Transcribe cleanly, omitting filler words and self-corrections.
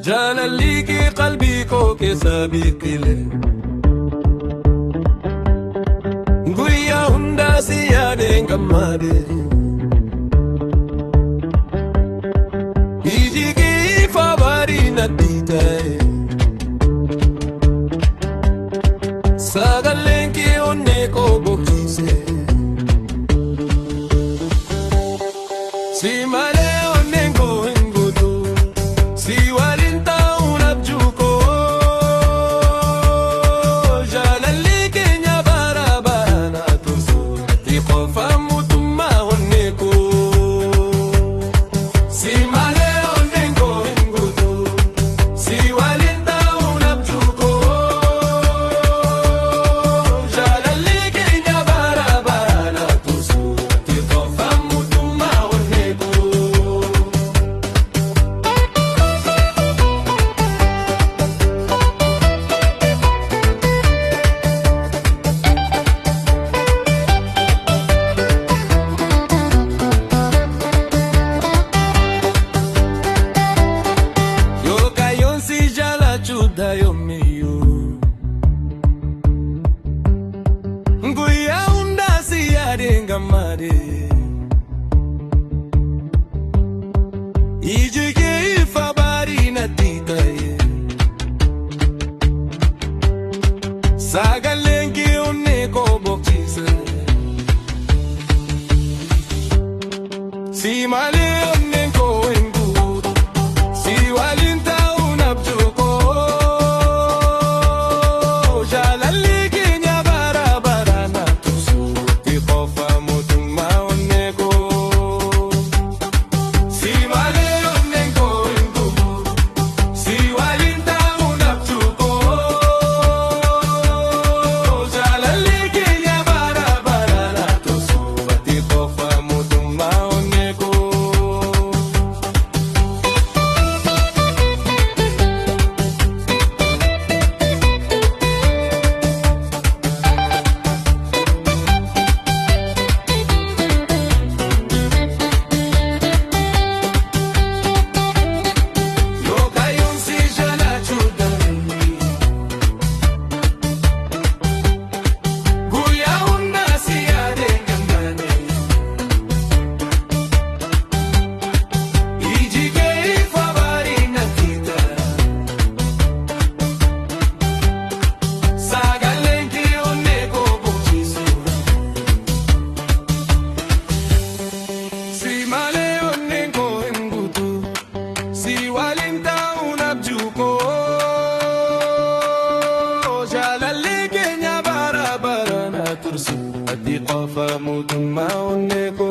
جلالي كي قلبي كوكي سابيكلي Guya hunda siyade ngamade Ijiki fabari natitae Sagalenki oneko bokise Simale onengo engudu Siwalinta unabjuko Jalali kenya barabana tusu Tikofa mutuma oneko Simale onengo engudu Siwalinta unabjuko Jalali kenya barabana tusu Tikofa mutuma oneko Dayo miyo Nguya unda siyade ngamade Ijike ifabari natitaye Sagalenki oneko bokise Simale oneko engudu Siwalinta unabjuko Siwalinta unabjuko Jalali kenya barabara na tursu Ati qafa mutuma oneko